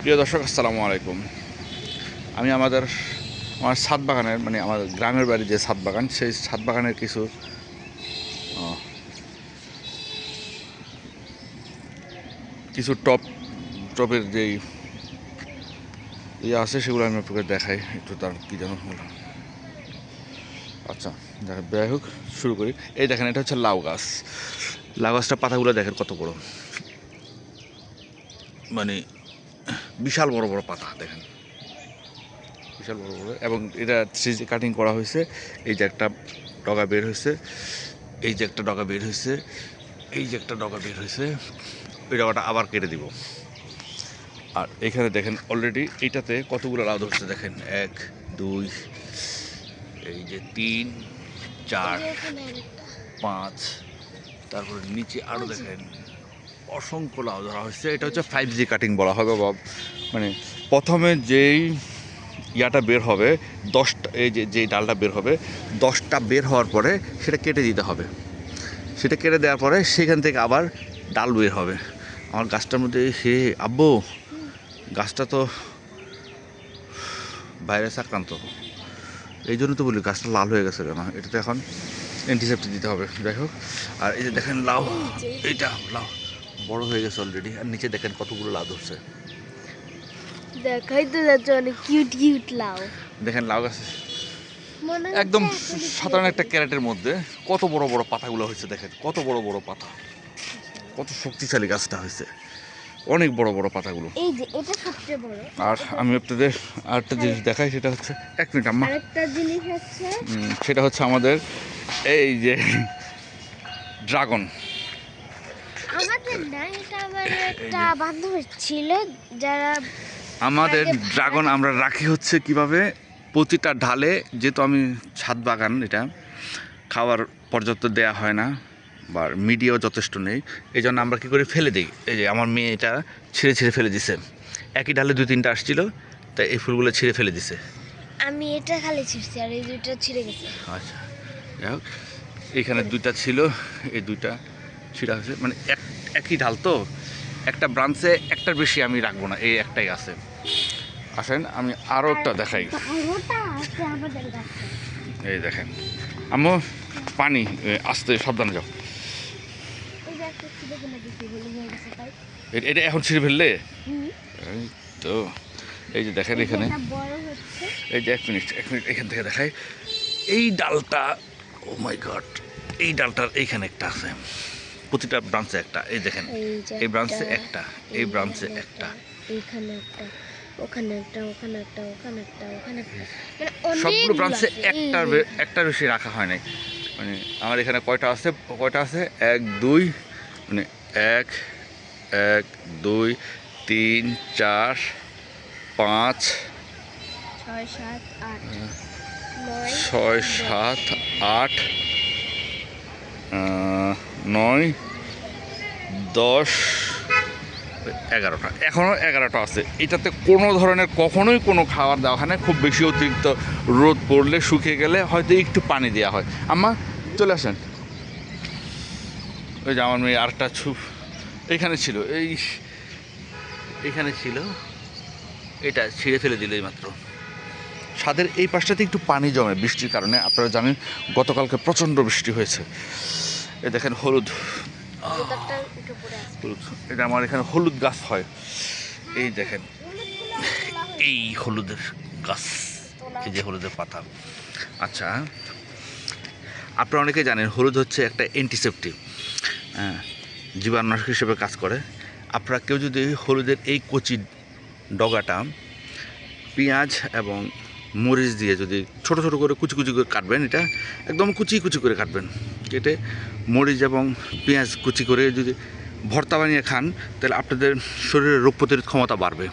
প্রিয় দর্শক, আসসালামু আলাইকুম। আমি আমার ছাদ বাগানের, মানে আমার গ্রামের বাড়ি যে ছাদ বাগান, সেই ছাদ বাগানের কিছু টপের যেই আছে সেগুলো আমি আপনাকে দেখাই একটু। তার কী যেন হলো, আচ্ছা দেখেন, যাই হোক শুরু করি। এই দেখেন, এটা হচ্ছে লাউ গাছ। লাউ গাছটার পাতাগুলো দেখেন কত বড়, মানে বিশাল বড় বড় পাতা দেখেন, বিশাল বড় বড়। এবং এটা থ্রি কাটিং করা হয়েছে। এই যে একটা ডগা বের হয়েছে, এই যে একটা ডগা বের হয়েছে, এই যে একটা ডগা বের হয়েছে। ওই ডগাটা আবার কেটে দিব। আর এখানে দেখেন অলরেডি এইটাতে কতগুলো লাউ ধরছে দেখেন, 1 2, এই যে 3 4 5, তারপরে নিচে আরও দেখেন অসংখ্য লাউ ধরা হয়েছে। এটা হচ্ছে 5G কাটিং বলা হবে, বা মানে প্রথমে যেই ইয়াটা বের হবে, 10টা, এই যে ডালটা বের হবে, 10টা বের হওয়ার পরে সেটা কেটে দিতে হবে। সেটা কেটে দেওয়ার পরে সেখান থেকে আবার ডাল বের হবে। আমার গাছটার মধ্যে আব্বু, গাছটা তো ভাইরাস আক্রান্ত, এই জন্য তো বলি গাছটা লাল হয়ে গেছে কেন। এটাতে এখন অ্যান্টিসেপ্টিক দিতে হবে। যাই হোক, আর এই যে দেখেন লাউ, এইটা লাউ বড় হয়ে গেছে অলরেডি। আর নিচে দেখেন কতগুলো লাউ ধরছে, দেখাই তো যাচ্ছে অনেক কিউট কিউট লাউ। দেখেন লাউ গাছ একদম সাধারণ একটা ক্যারেটের মধ্যে কত বড় বড় পাতাগুলো হয়েছে। দেখেন কত বড় বড় পাতা, কত শক্তিশালী গাছটা হয়েছে, অনেক বড় বড় পাতাগুলো। এই যে এটা সবচেয়ে বড়। আর আমি আপনাদের আরেকটা জিনিস দেখাই, সেটা হচ্ছে, 1 মিনিট আম্মা, আরেকটা জিনিস হচ্ছে সেটা হচ্ছে আমাদের এই যে ড্রাগন। আমাদের না, এটা আমার একটা বান্ধবী ছিল যারা আমাদের ড্রাগন আমরা রাখি হচ্ছে কিভাবে, প্রতিটা ঢালে, যেহেতু আমি ছাদ বাগান, এটা খাওয়ার পর্যাপ্ত দেয়া হয় না বা মিডিয়াও যথেষ্ট নেই, এই জন্য আমরা কী করে ফেলে দিই। এই যে আমার মেয়ে এটা ছিঁড়ে ছিঁড়ে ফেলে দিছে, একই ডালে 2-3টা আসছিল, তাই এই ফুলগুলো ছিঁড়ে ফেলে দিছে। আমি এটা খালি ছিঁড়ছি আর এই দুটো ছিঁড়ে গেছে। আচ্ছা, যাই হোক, এইখানে 2টা ছিল, এই 2টা ছিঁড়া হয়েছে। মানে একই ডাল তো, একটা ব্রাঞ্চে একটার বেশি আমি রাখবো না, এই একটাই আছে। আসেন আমি আরও একটা দেখাই। ওটা আছে আমাদের গাছে। এই দেখেন আম্মু, পানি আস্তে সাবধানে যাও। ওই যে একটা ছিঁড়ে ফেলে দিছি বলে হয়ে গেছে তাই। এটা এখন ছিঁড়ে ফেললে, হুম, এই তো, এই যে দেখেন এখানে, এটা বড় হচ্ছে। এই যে 1 মিনিট এখান থেকে দেখাই। এই ডালটা, ও মাই গড, এই ডালটার এইখানে একটা আছে, প্রতিটা ব্রাঞ্চে একটা। এই দেখেন, যে এই ব্রাঞ্চে একটা, একটা, এই ব্রাঞ্চে একটা, এইখানে একটা, ওখানে একটা, ওখানে একটা, ওখানে একটা, ওখানে একটা, মানে সবগুলো অনেকগুলো ব্রাঞ্চে আছে। এই যে একটার বেশি রাখা হয় নাই। মানে আমার এখানে কয়টা আছে, 1 2, মানে 1 1 2 3 4 5 6 7 8 9 6 7 8 9 10 11টা, এখনও 11টা আছে। এটাতে কোনো ধরনের কখনোই কোনো খাবার দেওয়া হয় না। খুব বেশি অতিরিক্ত রোদ পড়লে, শুকিয়ে গেলে হয়তো একটু পানি দেওয়া হয়। আম্মা চলে আসেন। ওই যে আমার মেয়ে আরেকটা এইখানে ছিল, এইখানে ছিল, এটা ছিঁড়ে ফেলে দিল এইমাত্র। ছাদের এই পাশটাতে একটু পানি জমে বৃষ্টির কারণে। আপনারা জানেন গতকালকে প্রচণ্ড বৃষ্টি হয়েছে। এই দেখেন হলুদ, জুতাটা উঠে পড়ে আছে। হলুদ, এটা আমার এখানে হলুদ গাছ হয়। এই দেখেন, এই হলুদের গাছ, এই যে হলুদের পাতা। আচ্ছা, আপনারা অনেকে জানেন হলুদ হচ্ছে একটা অ্যান্টিসেপ্টিক, হ্যাঁ, জীবাণুনাশক হিসেবে কাজ করে। আপনারা কেউ যদি হলুদের এই কচি ডগাটা পেঁয়াজ এবং মরিচ দিয়ে যদি ছোট ছোট করে কুচি কুচি করে কাটবেন, এটা একদম কুচি কুচি করে কাটবেন, কেটে মরিচ এবং পেঁয়াজ কুচি করে যদি ভর্তা বানিয়ে খান, তাহলে আপনাদের শরীরের রোগ প্রতিরোধ ক্ষমতা বাড়বে।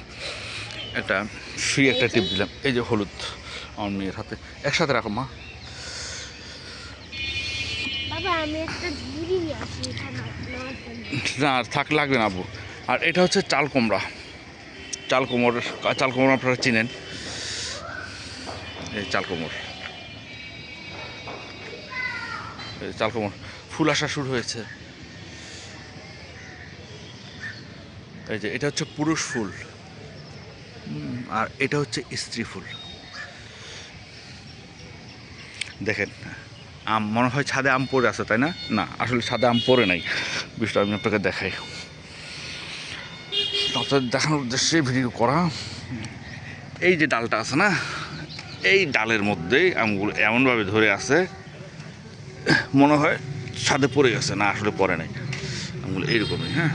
একটা ফ্রি একটা টিপ দিলাম। এই যে হলুদ আমার মেয়ের হাতে, একসাথে রাখো মা। বাবা আমি একটা ঝুড়ি নিয়ে আসি এটা নেওয়ার জন্য। না থাক, লাগবে না আবু। আর এটা হচ্ছে চাল কুমড়া, চাল কুমড়ো আপনারা চিনেন, এই চাল কুমড়ো, এই চাল কুমড়ো ফুল আসা শুরু হয়েছে। এই যে এটা হচ্ছে পুরুষ ফুল, আর এটা হচ্ছে স্ত্রী ফুল। দেখেন আম মনে হয় ছাদে আম পড়ে আছে, তাই না? না, আসলে ছাদে আম পড়ে নাই। বিষয়টা আমি আপনাকে দেখাই, আপনাদের দেখানোর উদ্দেশ্যে ভিডিও করা। এই যে ডালটা আছে না, এই ডালের মধ্যেই আমগুলো এমনভাবে ধরে আছে মনে হয় ছাদে পড়ে গেছে, না আসলে পড়ে নাই। আমগুলো এইরকমই। হ্যাঁ,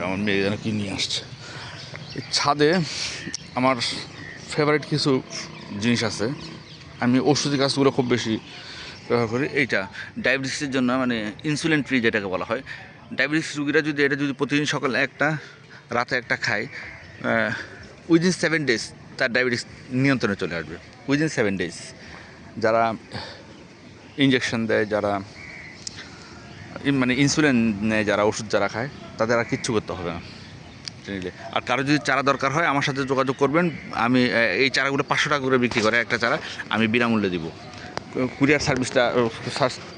আমার মেয়ে যেন কি নিয়ে আসছে। এই ছাদে আমার ফেভারিট কিছু জিনিস আছে। আমি ওষুধি গাছগুলো খুব বেশি ব্যবহার করি। এইটা ডায়াবেটিসের জন্য, মানে ইনসুলিন ফ্রি যেটাকে বলা হয়। ডায়াবেটিস রুগীরা যদি এটা যদি প্রতিদিন সকালে একটা, রাতে একটা খায়, উইদিন 7 days তার ডায়াবেটিস নিয়ন্ত্রণে চলে আসবে। Within 7 days। যারা ইঞ্জেকশন দেয়, যারা মানে ইনসুলিন নেয়, যারা ওষুধ যারা খায়, তাদের আর কিচ্ছু করতে হবে না নিলে। আর কারো যদি চারা দরকার হয় আমার সাথে যোগাযোগ করবেন। আমি এই চারাগুলো 500 টাকা করে বিক্রি করে একটা চারা, আমি বিনামূল্যে দিব। কুরিয়ার সার্ভিসটা,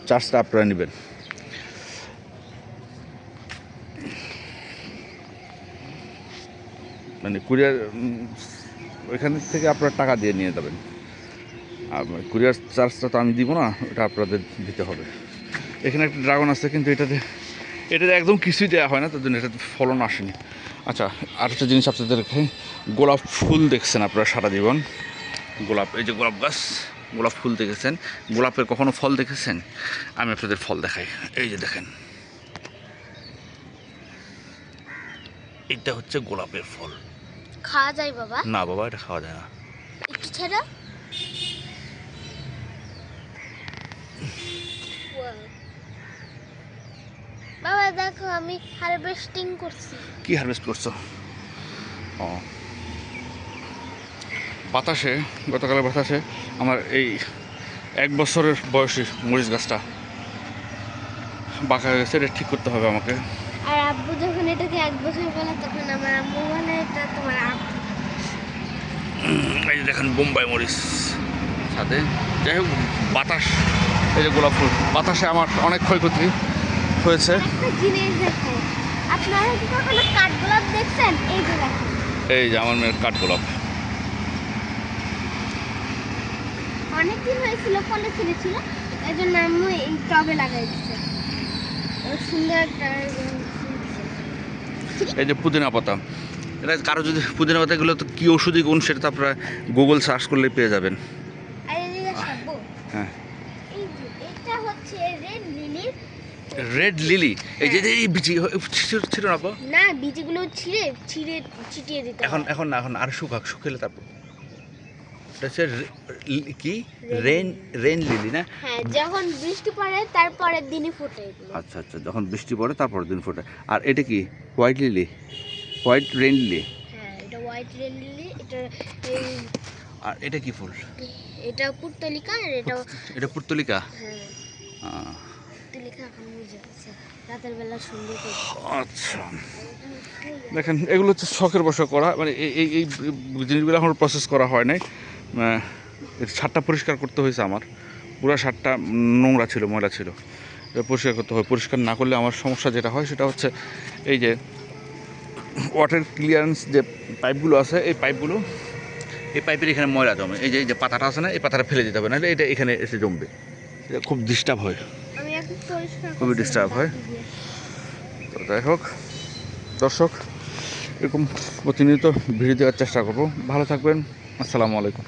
চার্জটা আপনারা নেবেন। মানে কুরিয়ার ওইখান থেকে আপনারা টাকা দিয়ে নিয়ে যাবেন। আর কুরিয়ার চার্জটা তো আমি দিব না, ওটা আপনাদের দিতে হবে। এখানে একটা ড্রাগন আছে, কিন্তু এটাতে একদম কিছুই দেওয়া হয় না, তার জন্য এটাতে ফলন আসেনি। আচ্ছা, আর একটা জিনিস আপনাদেরকে, গোলাপ ফুল দেখছেন আপনারা সারা জীবন। গোলাপ, এই যে গোলাপ গাছ, গোলাপ ফুল দেখেছেন, গোলাপের কখনো ফল দেখেছেন? আমি আপনাদের ফল দেখাই। এই যে দেখেন, এটা হচ্ছে গোলাপের ফল। খাওয়া যায় বাবা? না বাবা, এটা খাওয়া যায় না। একটু ছেড়ে। বাবা দেখো, আমি হারভেস্টিং করছি। কি হারভেস্ট করছো? ও, বাতাসে, গতকালের বাতাসে আমার এই 1 বছরের বয়সী মরিচ গাছটা বাঁকা হয়ে গেছে। এটা ঠিক করতে হবে আমাকে। আর আব্বু যখন এটাকে 1 বছর বলে, তখন আমার আম্মু বলে এটা তোমার আব্বু। এই যে দেখেন বোম্বাই মরিচ সাথে। যাই হোক, বাতাস, এই যে গোলাপ ফুল, বাতাসে আমার অনেক ক্ষয়ক্ষতি হয়েছে। একটা জিনিস দেখো, আপনারা কি কখনো কাঠগোলাপ দেখছেন? এই যে দেখেন, এই যে আমার মেয়ের কাঠগোলাপ। অনেকদিন হয়েছিল, ফলে ছিঁড়েছিল, এই জন্য আম্মু এই টবে লাগাই দিচ্ছে। সুন্দর একটা এই যে পুদিনা পাতা, এটা কারো যদি পুদিনা পাতাগুলো তো কী ওষুধি গুণ, সেটা তো আপনারা গুগল সার্চ করলে পেয়ে যাবেন। আর এদিকে সব্বু, হ্যাঁ, এই যে এটা হচ্ছে রেড লিলির। Red lily. এই যে এই বিচি ছিল না আপা? না, বীজগুলো ছিঁড়ে ছিটিয়ে দিতে এখন হয়। এখন না, এখন আর শুকালে তারপর। এটা হচ্ছে কি, রেন লিলি না? হ্যাঁ, যখন বৃষ্টি পড়ে তার পরের দিনই ফোটে এগুলো। আচ্ছা আচ্ছা, যখন বৃষ্টি পড়ে তারপর দিন ফোটে। আর এটা কি, white lily, white rain lily. হ্যাঁ, এটা হোয়াইট রেড লিলি। এটা এই, আর এটা কি ফুল? এটা পুর্তলিকা, আর এটা পুর্তলিকা। হ্যাঁ, পুর্তলিকা এখন বুঝে গেছে, রাতের বেলা সুন্দর করে। আচ্ছা, দেখেন এগুলো হচ্ছে শখের বশে করা, মানে এই জিনিসগুলো এখন প্রসেস করা হয় নাই। ছাদটা পরিষ্কার করতে হয়েছে আমার, পুরো ছাদটা নোংরা ছিল, ময়লা ছিল, এটা পরিষ্কার করতে হয়। পরিষ্কার না করলে আমার সমস্যা যেটা হয় সেটা হচ্ছে এই যে ওয়াটার ক্লিয়ারেন্স যে পাইপগুলো আছে, এই পাইপের এখানে ময়লা জমে। এই যে পাতাটা আছে না, এই পাতাটা ফেলে দিতে হবে, নাহলে এটা এখানে এসে জমবে। এটা খুব ডিস্টার্ব হয়, আমি এখন পরিষ্কার খুবই করছি ডিস্টার্ব হয়। বাতি দিয়ে। তো যাই হোক দর্শক, এরকম প্রতিনিয়ত ভিডিও দেওয়ার চেষ্টা করব। ভালো থাকবেন, আসসালামু আলাইকুম।